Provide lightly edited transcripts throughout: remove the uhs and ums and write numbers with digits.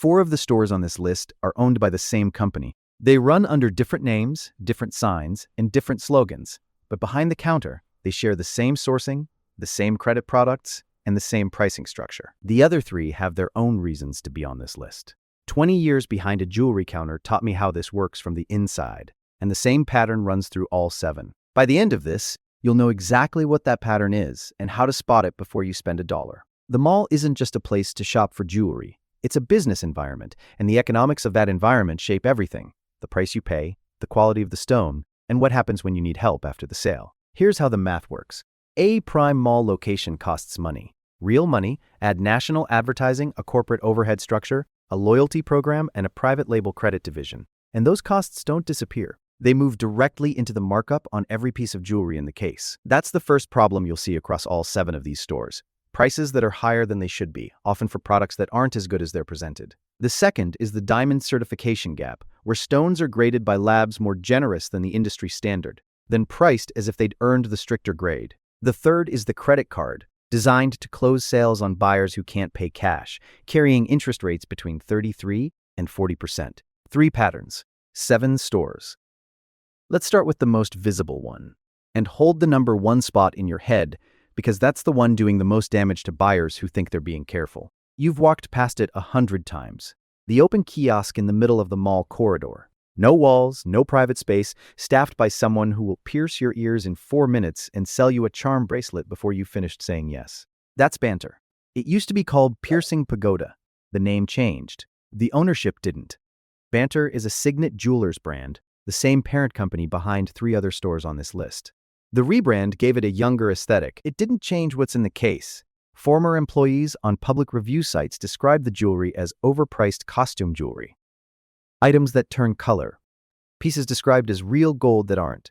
4 of the stores on this list are owned by the same company. They run under different names, different signs, and different slogans, but behind the counter, they share the same sourcing, the same credit products, and the same pricing structure. The other 3 have their own reasons to be on this list. 20 years behind a jewelry counter taught me how this works from the inside, and the same pattern runs through all 7. By the end of this, you'll know exactly what that pattern is and how to spot it before you spend $1. The mall isn't just a place to shop for jewelry. It's a business environment, and the economics of that environment shape everything: the price you pay, the quality of the stone, and what happens when you need help after the sale. Here's how the math works. A prime mall location costs money. Real money. Add national advertising, a corporate overhead structure, a loyalty program, and a private label credit division. And those costs don't disappear. They move directly into the markup on every piece of jewelry in the case. That's the first problem you'll see across all 7 of these stores. Prices that are higher than they should be, often for products that aren't as good as they're presented. The second is the diamond certification gap, where stones are graded by labs more generous than the industry standard, then priced as if they'd earned the stricter grade. The third is the credit card, designed to close sales on buyers who can't pay cash, carrying interest rates between 33% and 40%. 3 patterns, 7 stores. Let's start with the most visible one, and hold the number 1 spot in your head, because that's the one doing the most damage to buyers who think they're being careful. You've walked past it 100 times. The open kiosk in the middle of the mall corridor. No walls, no private space, staffed by someone who will pierce your ears in 4 minutes and sell you a charm bracelet before you finished saying yes. That's Banter. It used to be called Piercing Pagoda. The name changed. The ownership didn't. Banter is a Signet Jewelers brand, the same parent company behind 3 other stores on this list. The rebrand gave it a younger aesthetic. It didn't change what's in the case. Former employees on public review sites described the jewelry as overpriced costume jewelry. Items that turn color. Pieces described as real gold that aren't.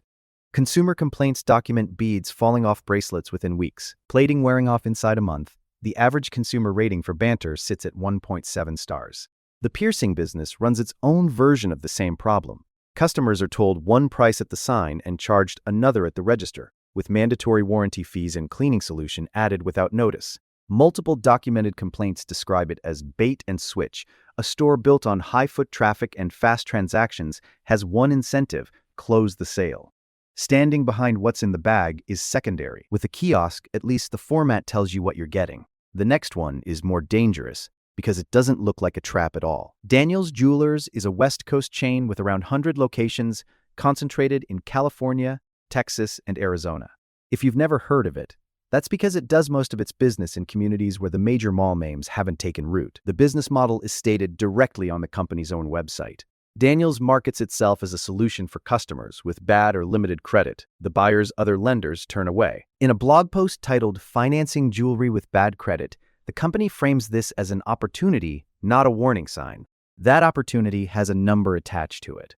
Consumer complaints document beads falling off bracelets within weeks, plating wearing off inside a month. The average consumer rating for Banter sits at 1.7 stars. The piercing business runs its own version of the same problem. Customers are told one price at the sign and charged another at the register, with mandatory warranty fees and cleaning solution added without notice. Multiple documented complaints describe it as bait and switch. A store built on high foot traffic and fast transactions has one incentive: close the sale. Standing behind what's in the bag is secondary. With a kiosk, at least the format tells you what you're getting. The next one is more dangerous, because it doesn't look like a trap at all. Daniel's Jewelers is a West Coast chain with around 100 locations concentrated in California, Texas, and Arizona. If you've never heard of it, that's because it does most of its business in communities where the major mall names haven't taken root. The business model is stated directly on the company's own website. Daniel's markets itself as a solution for customers with bad or limited credit. The buyers other lenders turn away. In a blog post titled "Financing Jewelry with Bad Credit," the company frames this as an opportunity, not a warning sign. That opportunity has a number attached to it.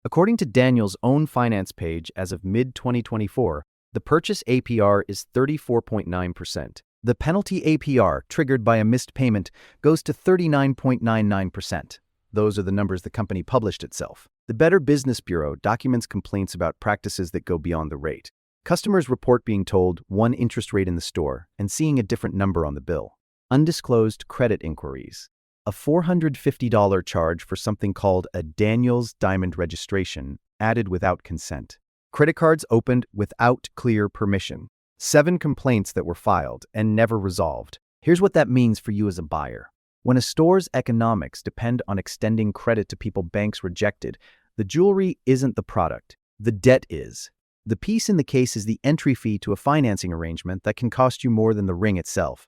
According to Daniel's own finance page, as of mid-2024, the purchase APR is 34.9%. The penalty APR, triggered by a missed payment, goes to 39.99%. Those are the numbers the company published itself. The Better Business Bureau documents complaints about practices that go beyond the rate. Customers report being told one interest rate in the store and seeing a different number on the bill. Undisclosed credit inquiries. A $450 charge for something called a Daniel's Diamond registration, added without consent. Credit cards opened without clear permission. 7 complaints that were filed and never resolved. Here's what that means for you as a buyer. When a store's economics depend on extending credit to people banks rejected, the jewelry isn't the product. The debt is. The piece in the case is the entry fee to a financing arrangement that can cost you more than the ring itself.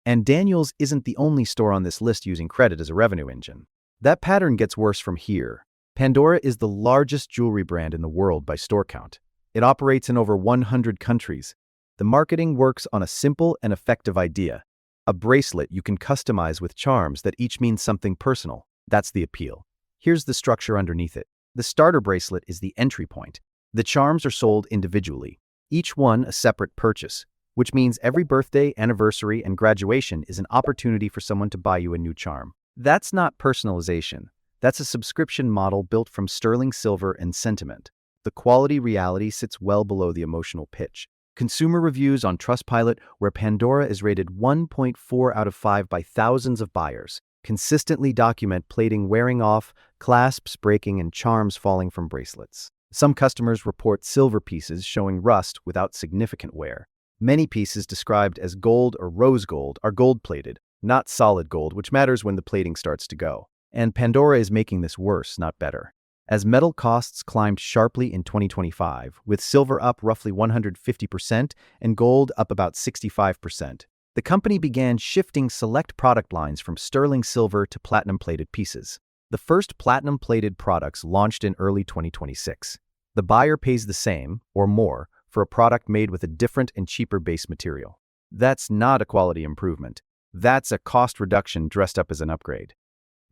And Daniel's isn't the only store on this list using credit as a revenue engine. That pattern gets worse from here. Pandora is the largest jewelry brand in the world by store count. It operates in over 100 countries. The marketing works on a simple and effective idea: a bracelet you can customize with charms that each mean something personal. That's the appeal. Here's the structure underneath it. The starter bracelet is the entry point. The charms are sold individually, each one a separate purchase, which means every birthday, anniversary, and graduation is an opportunity for someone to buy you a new charm. That's not personalization. That's a subscription model built from sterling silver and sentiment. The quality reality sits well below the emotional pitch. Consumer reviews on Trustpilot, where Pandora is rated 1.4 out of 5 by thousands of buyers, consistently document plating wearing off, clasps breaking, and charms falling from bracelets. Some customers report silver pieces showing rust without significant wear. Many pieces described as gold or rose gold are gold-plated, not solid gold, which matters when the plating starts to go. And Pandora is making this worse, not better. As metal costs climbed sharply in 2025, with silver up roughly 150% and gold up about 65%, the company began shifting select product lines from sterling silver to platinum-plated pieces. The first platinum-plated products launched in early 2026. The buyer pays the same, or more, for a product made with a different and cheaper base material. That's not a quality improvement. That's a cost reduction dressed up as an upgrade.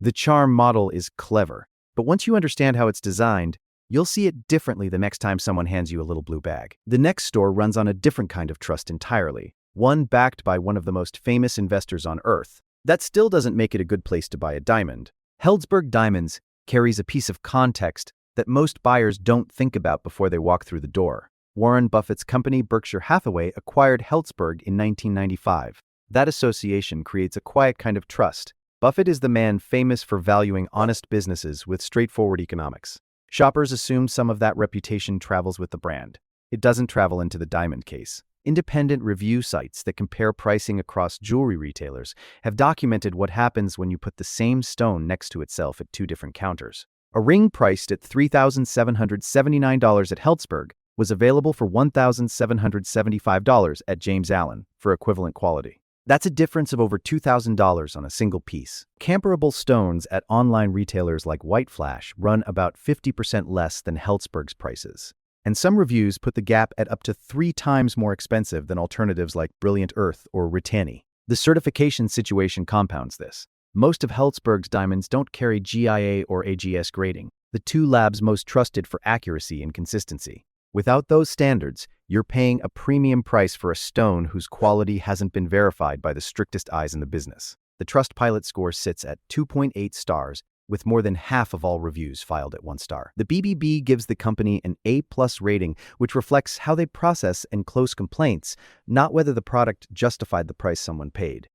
The charm model is clever, but once you understand how it's designed, you'll see it differently the next time someone hands you a little blue bag. The next store runs on a different kind of trust entirely, one backed by one of the most famous investors on Earth. That still doesn't make it a good place to buy a diamond. Helzberg Diamonds carries a piece of context that most buyers don't think about before they walk through the door. Warren Buffett's company Berkshire Hathaway acquired Helzberg in 1995. That association creates a quiet kind of trust. Buffett is the man famous for valuing honest businesses with straightforward economics. Shoppers assume some of that reputation travels with the brand. It doesn't travel into the diamond case. Independent review sites that compare pricing across jewelry retailers have documented what happens when you put the same stone next to itself at two different counters. A ring priced at $3,779 at Helzberg was available for $1,775 at James Allen for equivalent quality. That's a difference of over $2,000 on a single piece. Comparable stones at online retailers like White Flash run about 50% less than Helzberg's prices. And some reviews put the gap at up to 3 times more expensive than alternatives like Brilliant Earth or Ritani. The certification situation compounds this. Most of Helzberg's diamonds don't carry GIA or AGS grading, the two labs most trusted for accuracy and consistency. Without those standards, you're paying a premium price for a stone whose quality hasn't been verified by the strictest eyes in the business. The Trustpilot score sits at 2.8 stars, with more than half of all reviews filed at 1 star. The BBB gives the company an A+ rating, which reflects how they process and close complaints, not whether the product justified the price someone paid.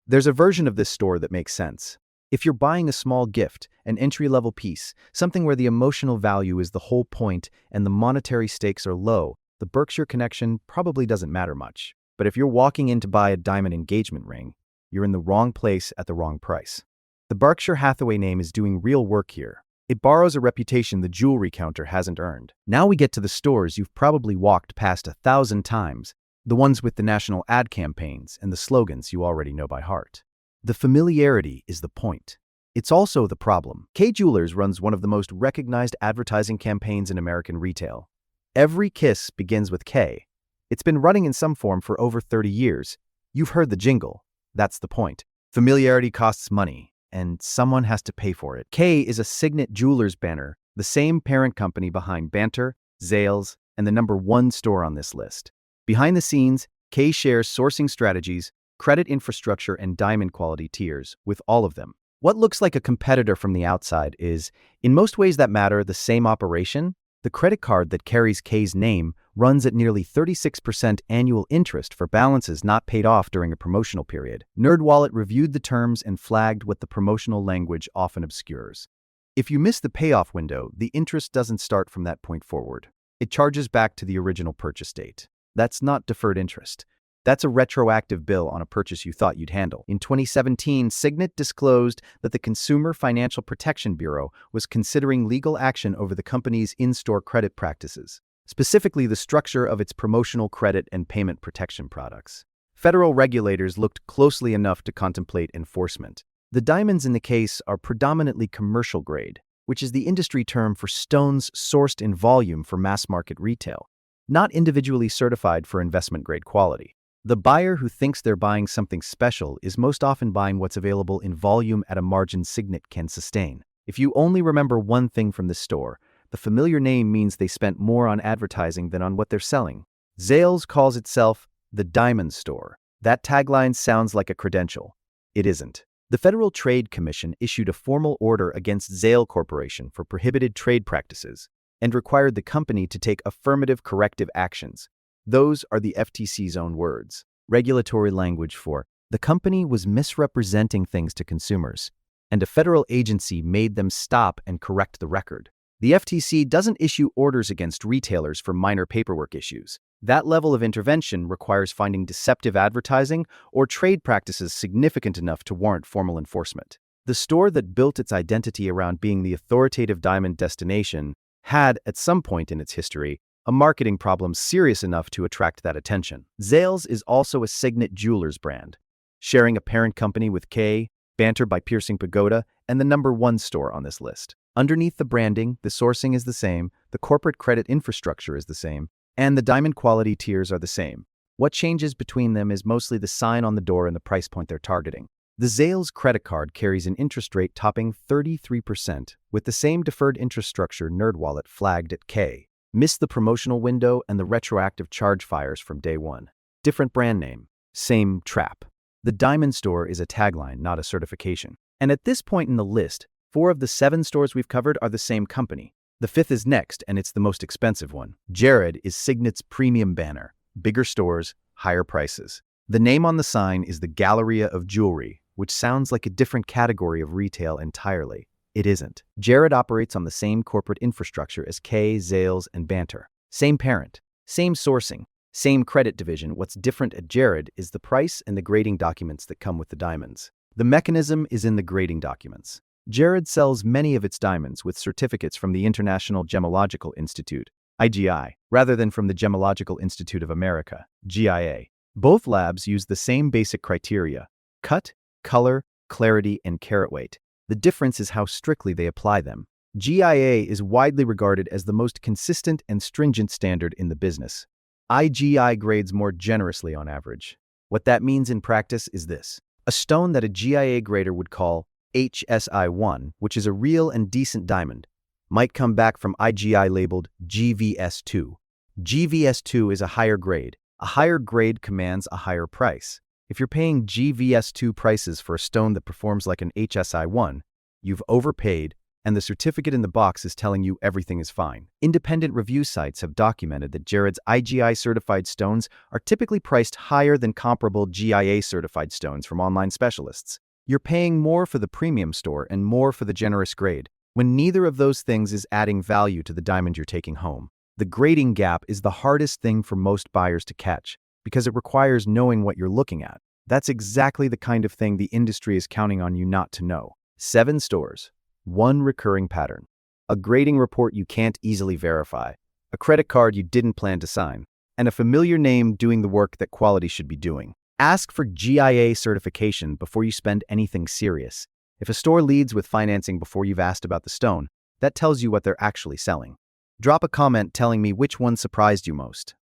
There's a version of this store that makes sense. If you're buying a small gift, an entry-level piece, something where the emotional value is the whole point and the monetary stakes are low, the Berkshire connection probably doesn't matter much. But if you're walking in to buy a diamond engagement ring, you're in the wrong place at the wrong price. The Berkshire Hathaway name is doing real work here. It borrows a reputation the jewelry counter hasn't earned. Now we get to the stores you've probably walked past 1,000 times, the ones with the national ad campaigns and the slogans you already know by heart. The familiarity is the point. It's also the problem. Kay Jewelers runs one of the most recognized advertising campaigns in American retail. Every kiss begins with K. It's been running in some form for over 30 years. You've heard the jingle. That's the point. Familiarity costs money, and someone has to pay for it. K is a Signet Jewelers banner, the same parent company behind Banter, Zales, and the #1 store on this list. Behind the scenes, K shares sourcing strategies, credit infrastructure, and diamond quality tiers with all of them. What looks like a competitor from the outside is, in most ways that matter, the same operation. The credit card that carries K's name runs at nearly 36% annual interest for balances not paid off during a promotional period. NerdWallet reviewed the terms and flagged what the promotional language often obscures. If you miss the payoff window, the interest doesn't start from that point forward. It charges back to the original purchase date. That's not deferred interest. That's a retroactive bill on a purchase you thought you'd handle. In 2017, Signet disclosed that the Consumer Financial Protection Bureau was considering legal action over the company's in-store credit practices, specifically the structure of its promotional credit and payment protection products. Federal regulators looked closely enough to contemplate enforcement. The diamonds in the case are predominantly commercial grade, which is the industry term for stones sourced in volume for mass-market retail, not individually certified for investment-grade quality. The buyer who thinks they're buying something special is most often buying what's available in volume at a margin Signet can sustain. If you only remember one thing from this store, the familiar name means they spent more on advertising than on what they're selling. Zales calls itself the Diamond Store. That tagline sounds like a credential. It isn't. The Federal Trade Commission issued a formal order against Zale Corporation for prohibited trade practices and required the company to take affirmative corrective actions. Those are the FTC's own words. Regulatory language for The company was misrepresenting things to consumers, and a federal agency made them stop and correct the record. The FTC doesn't issue orders against retailers for minor paperwork issues. That level of intervention requires finding deceptive advertising or trade practices significant enough to warrant formal enforcement. The store that built its identity around being the authoritative diamond destination had, at some point in its history, a marketing problem serious enough to attract that attention. Zales is also a signet jewelers brand, sharing a parent company with K, Banter by Piercing Pagoda, and the #1 store on this list. Underneath the branding, the sourcing is the same, the corporate credit infrastructure is the same, and the diamond quality tiers are the same. What changes between them is mostly the sign on the door and the price point they're targeting. The Zales credit card carries an interest rate topping 33%, with the same deferred interest structure NerdWallet flagged at K. Miss the promotional window and the retroactive charge fires from day one. Different brand name, same trap. The Diamond Store is a tagline, not a certification. And at this point in the list, 4 of the 7 stores we've covered are the same company. The 5th is next, and it's the most expensive one. Jared is Signet's premium banner. Bigger stores, higher prices. The name on the sign is the Galleria of Jewelry, which sounds like a different category of retail entirely. It isn't. Jared operates on the same corporate infrastructure as K, Zales, and Banter. Same parent, same sourcing, same credit division. What's different at Jared is the price and the grading documents that come with the diamonds. The mechanism is in the grading documents. Jared sells many of its diamonds with certificates from the International Gemological Institute, IGI, rather than from the Gemological Institute of America, GIA. Both labs use the same basic criteria: cut, color, clarity, and carat weight. The difference is how strictly they apply them. GIA is widely regarded as the most consistent and stringent standard in the business. IGI grades more generously on average. What that means in practice is this: a stone that a GIA grader would call HSI1, which is a real and decent diamond, might come back from IGI labeled GVS2. GVS2 is a higher grade. A higher grade commands a higher price. If you're paying GVS2 prices for a stone that performs like an HSI1, you've overpaid, and the certificate in the box is telling you everything is fine. Independent review sites have documented that Jared's IGI-certified stones are typically priced higher than comparable GIA-certified stones from online specialists. You're paying more for the premium store and more for the generous grade, when neither of those things is adding value to the diamond you're taking home. The grading gap is the hardest thing for most buyers to catch, because it requires knowing what you're looking at. That's exactly the kind of thing the industry is counting on you not to know. 7 stores, 1 recurring pattern, a grading report you can't easily verify, a credit card you didn't plan to sign, and a familiar name doing the work that quality should be doing. Ask for GIA certification before you spend anything serious. If a store leads with financing before you've asked about the stone, that tells you what they're actually selling. Drop a comment telling me which one surprised you most.